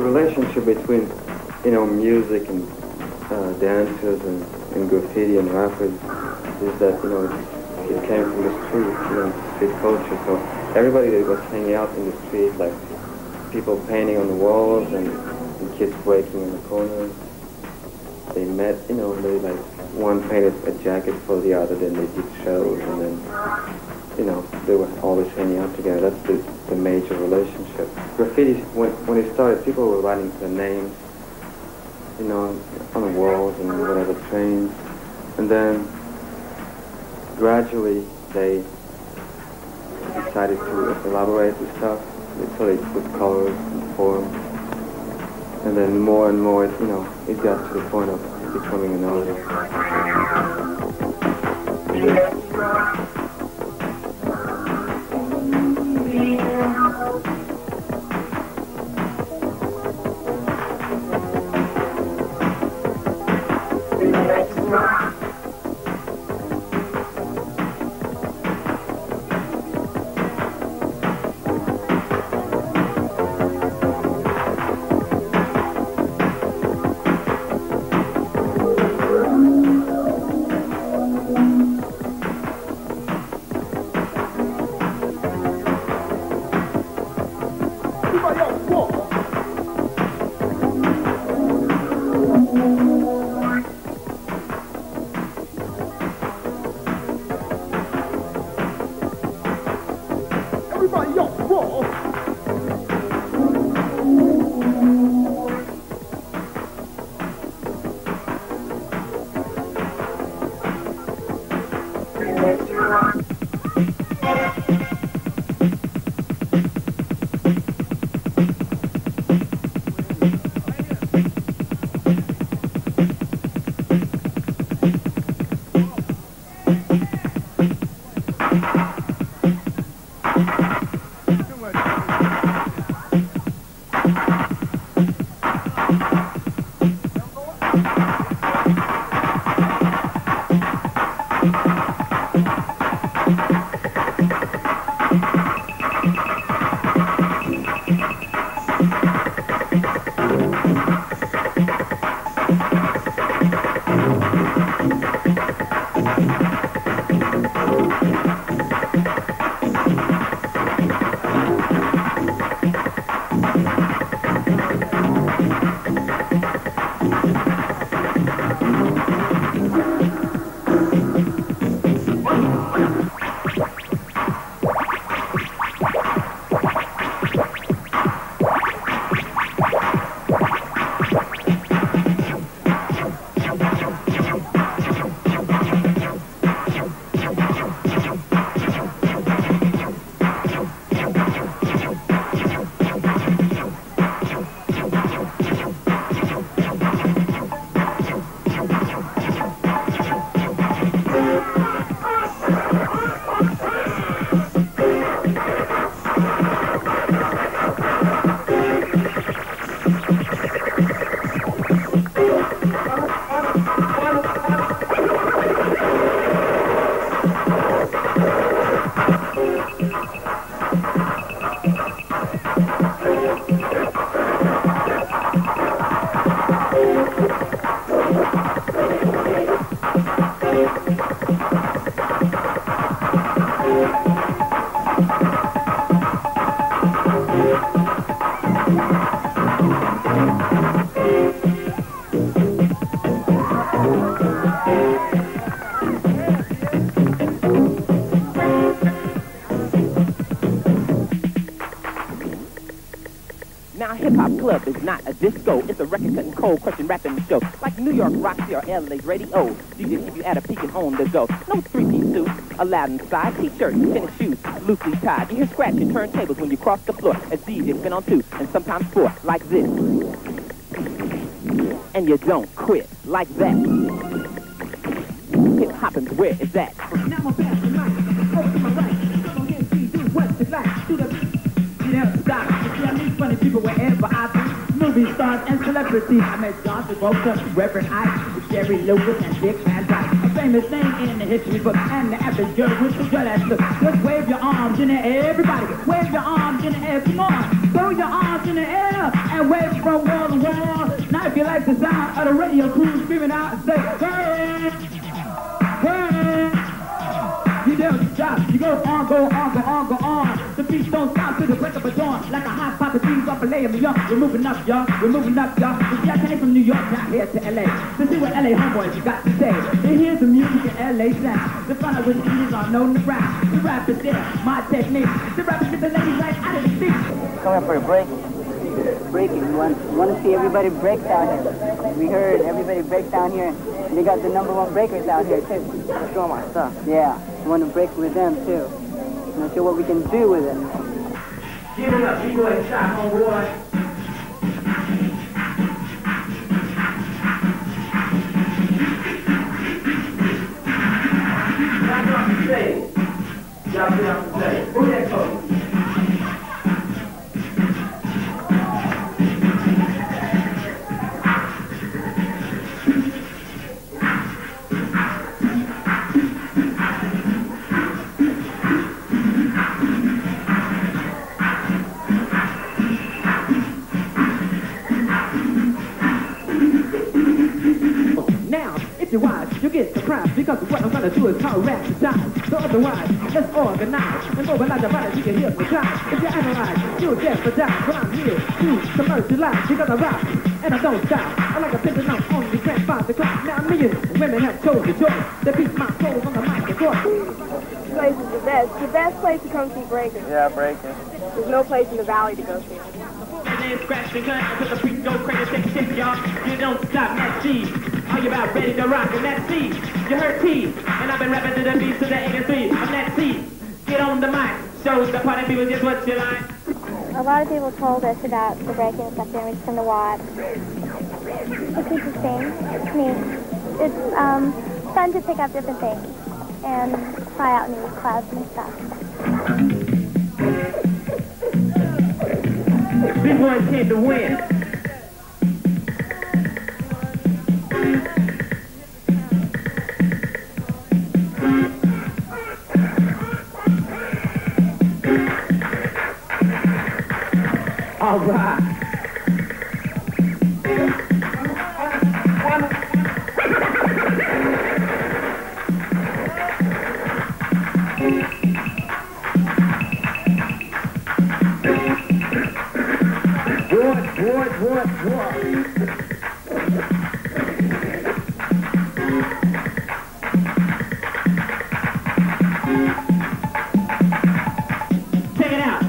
relationship between, you know, music and dancers and graffiti and rappers is that, you know, it came from the street, you know, street culture. So everybody that was hanging out in the street, like people painting on the walls and kids breaking in the corners, they met, you know, they like, one painted a jacket for the other, then they did shows, and then, you know, they were always hanging out together. That's the major relationship. Graffiti, when it started, people were writing their names, you know, on the walls and whatever, trains. And then gradually they decided to elaborate the stuff, so they put colors and form. And then more and more, you know, it got to the point of becoming an artist. Now hip-hop club is not a disco, it's a record cutting cold, crushing rapping show. Like New York Roxy or LA's radio. DJ keep you at a peak and on the go. No three-piece suit, Aladdin side, t-shirt, tennis shoes, loosely tied. You hear scratching turntables when you cross the floor as DJs spin on 2 and sometimes 4, like this. And you don't quit, like that. Hip-hoppin's where is that? Now I'm back to life. Over to my right. Come on, MC, do what's it like? Do the beat out the stop. You see, I meet funny people wherever I be. Movie stars and celebrities. I met Johnson, Walter, Reverend Ike, Jerry Lewis, and Dick Van Dyke. A famous name in the history book. And the average girl with the well-ass look. Just wave your arms in the air, everybody. Wave your arms in the air, come on. Throw your arms in the air. and wave from wall to wall. Now if you like the sound of the radio crew screaming out and say, hey, hey. You don't stop, you go on, go on, go on, go on. The beats don't stop till the break of a dawn. Like a hot pop of trees off a layer of young. We're moving up, y'all, we're moving up, y'all. You see, I came from New York down here to LA to see what LA homeboys you got to say. They hear the music in LA sound. The fun of which is on known to rap. The rap is there, my technique. The rappers get the ladies right out of the seat. Come here for a break. Breaking. We want to see everybody break down here. We heard everybody break down here. And they got the #1 breakers out here too. Show my stuff. Yeah, we want to break with them too. And show what we can do with it. Give it up, B-boy and shot, homeboy. Now get off the stage. Y'all get off the stage. Who that coach? You get surprised because what I'm gonna do is called rap the time. So otherwise, let's organize and mobilize your body, you can hypnotize. If you analyze, you'll jeopardize. But I'm here to commercialize because I rock and I don't stop. I like a picture now on the grand 5 o'clock. Now millions of women have chosen the choice. They beat my clothes on the mic and course. This place is the best place to come see Breakin. Yeah, Breakin. There's no place in the valley to go see. Scratch the gun until the freak go crazy, take a shit, y'all. You don't stop, that's G. Are you about ready to rock? And that's C. You heard T. And I've been rapping to the beat to the 83. I'm that C. Get on the mic. Show the party people just what you like. A lot of people told us about the Breakin stuff there. We just come to watch. It's interesting. I mean, it's fun to pick up different things and try out new clouds and stuff. Big boys came to win. All right. What? Check it out.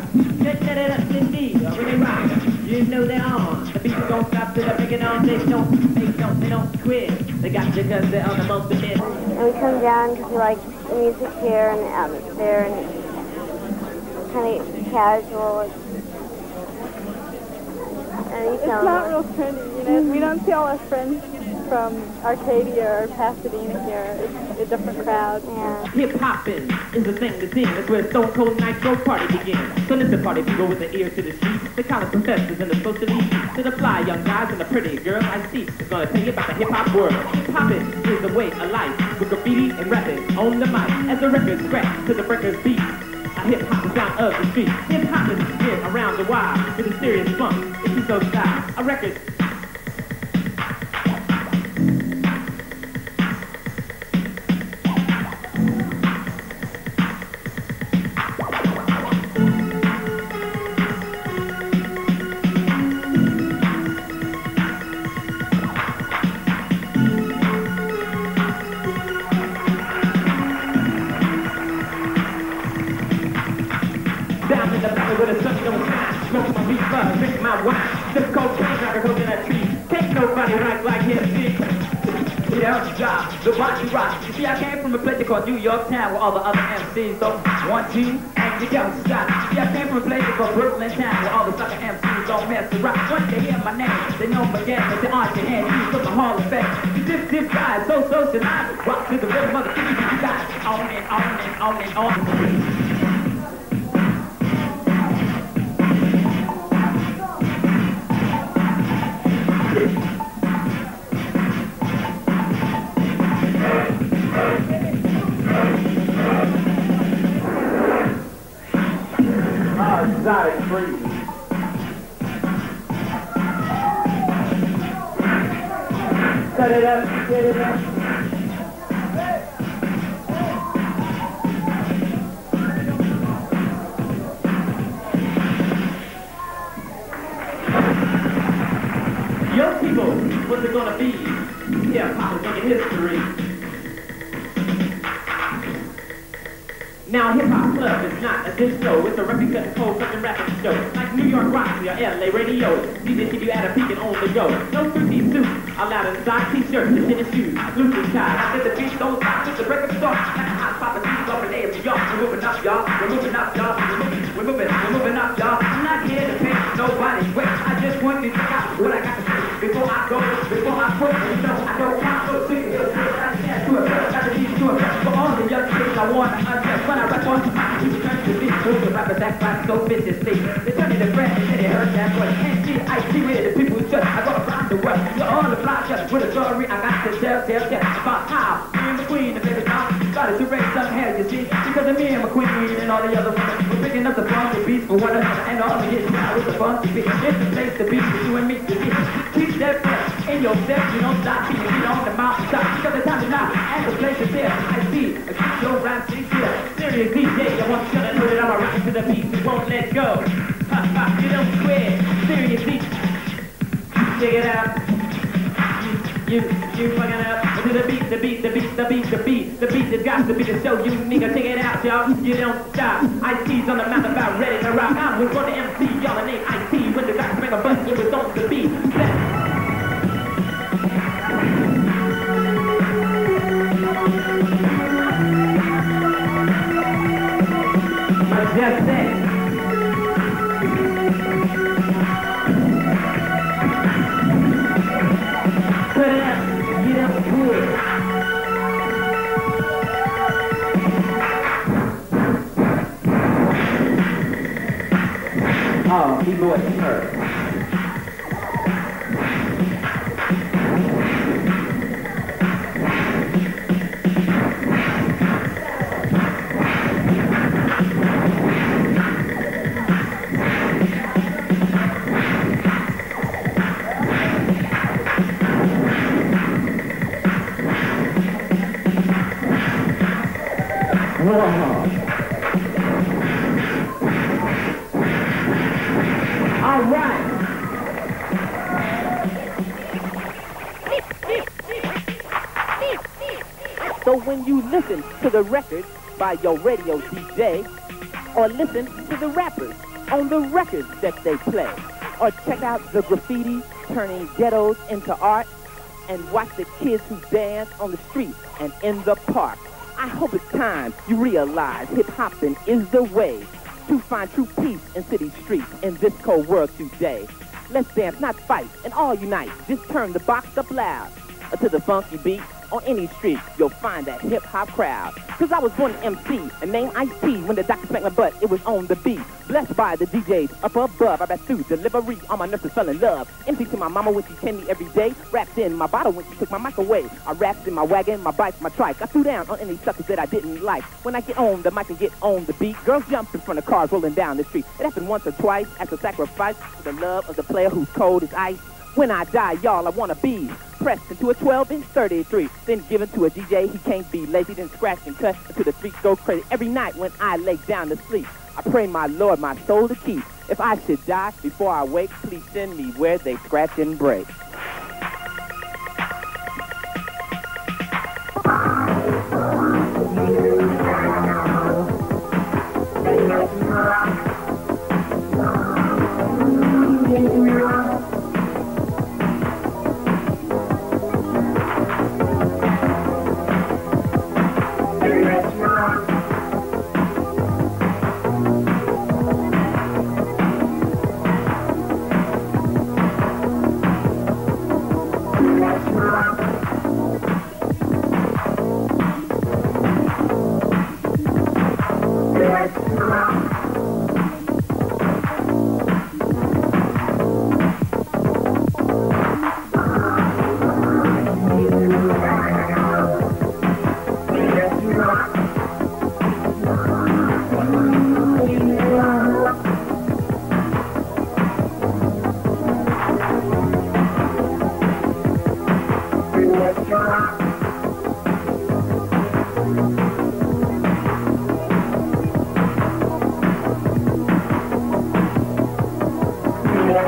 Check it out, indeed. When they rock, you know they're on. The beat don't stop till they break it on. They don't quit. They got you because they're on the most of it. And we come down because we like the music here and the atmosphere and it's kind of casual. It's not real trendy, you know. We don't see all our friends from Arcadia or Pasadena here. It's a different crowd. Yeah. Hip-hopping is the thing to sing. That's where Stone Cold Nitro party begins. So listen, party people with the ears to the streets, the college professors and the social elite, to the fly young guys and the pretty girls I see. It's gonna tell you about the hip-hop world. Hip-hopping is the way of life, with graffiti and rapping on the mic. As the records scratch to the breakers beat, a hip-hop sound of the street. Hip-hop is here around the wild, with a serious funk. It's so style. A record. Down in the valley where the sun don't shine. Smoke my reefer, drink my wine. Sip cocaine like a coconut tree. Can't nobody rock like him, see. Yeah, job, the body rock. You see, I came from a place called New York Town where all the other MCs don't want to, and you don't stop. See, I came from a place called Brooklyn Town where all the sucker MCs don't mess with rock. Once they hear my name, they know my game, but they aren't your hand. You from the Hall of Fame. This guy is so socialized. Rock to the rhythm of the city, you guys on and on and on and on. Exotic freezing. Cut it up, get it up. Young people, what's it gonna be? Yeah, Papa's making history. Now hip-hop club is not a disco. It's a record cutting cold, something rapping show. Like New York Roxy or LA radio. DJ keep you at a peak and on the go. No 3-piece suits, allowed inside t-shirts and tennis shoes. Loosely tied, I said the beat don't stop, just the record start. Like a hot pop and seeds off an AM to y'all. We're moving up, y'all. We're moving up, y'all. We're moving up, y'all. I'm not here to pay nobody's way. I just want you to check out what I got to say. Before I go, before I quit, you know, I don't want to see it. For all the young kids I want to undress. When I rap on the mic, you turn to me. Those the rappers act like so viciously. They turn me to friends and they hurt that voice. NCIT with the people just. I go around the world. You're on the block just with a story. I got to tell about how me and the queen and baby Tom started to raise some hell, you see. Because of me and my queen and all the other women. We're picking up the funky beats for one another. And all the hits now with the funky beat. It's the place to be for you and me to be. Keep that fresh in your step. You don't stop beating. Get on the mountaintop. Because the time is now. And the place is there. I see. Keep your rhyme sincere. Serious DJ, I want you to know that I'm a rock to the beat. You won't let go. Ha ha, you don't quit. Serious beat. Check it out. You fucking up to the beat, the beat that's got to be the show you nigga. Check it out, y'all. You don't stop. IC's on the mount about ready to rock. I was on the MC, y'all the name IT. When the guys bring a button, it was on the beat. Just that. Put it up, get up quick. Oh, people what you heard. All right. So when you listen to the records by your radio DJ, or listen to the rappers on the records that they play, or check out the graffiti turning ghettos into art, and watch the kids who dance on the street and in the park, I hope it's time you realize hip-hopping is the way to find true peace in city streets in this cold world today. Let's dance, not fight, and all unite. Just turn the box up loud to the funky beat. On any street, you'll find that hip-hop crowd. Cause I was born an MC and named Ice-T. When the doctor smacked my butt, it was on the beat. Blessed by the DJs up above. I bet through delivery, all my nurses fell in love. MC to my mama when she came me every day. Rapped in my bottle when she took my mic away. I rapped in my wagon, my bike, my trike. I threw down on any suckers that I didn't like. When I get on the mic and get on the beat, girls jump in front of cars rolling down the street. It happened once or twice as a sacrifice for the love of the player who's cold as ice. When I die, y'all, I wanna be pressed into a 12-inch 33, then given to a DJ. He can't be lazy, then scratch and cut until the streets go crazy. Every night when I lay down to sleep, I pray my Lord my soul to keep. If I should die before I wake, please send me where they scratch and break.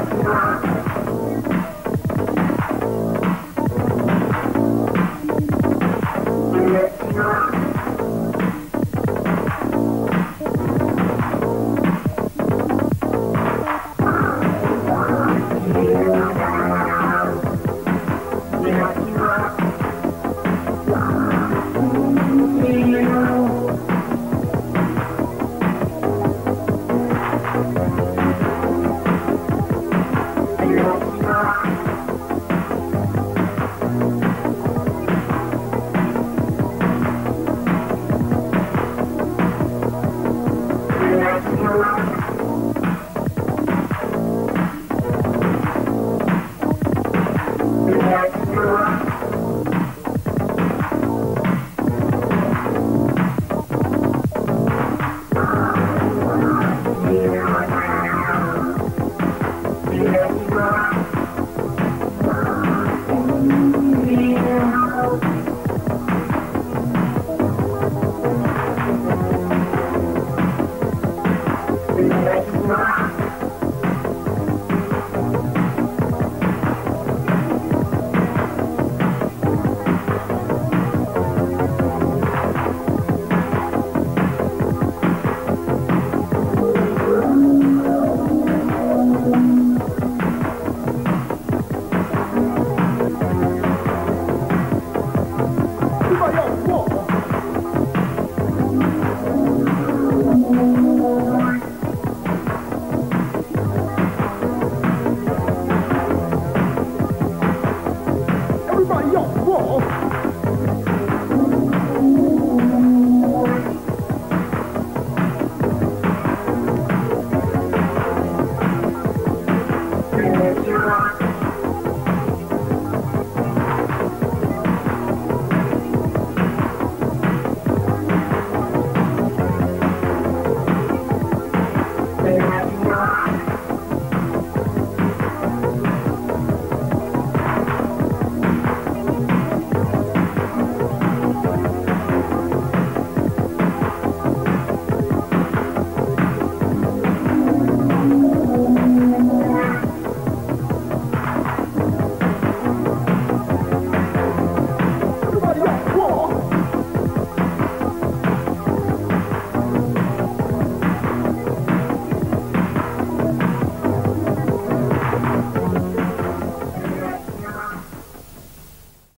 Yeah.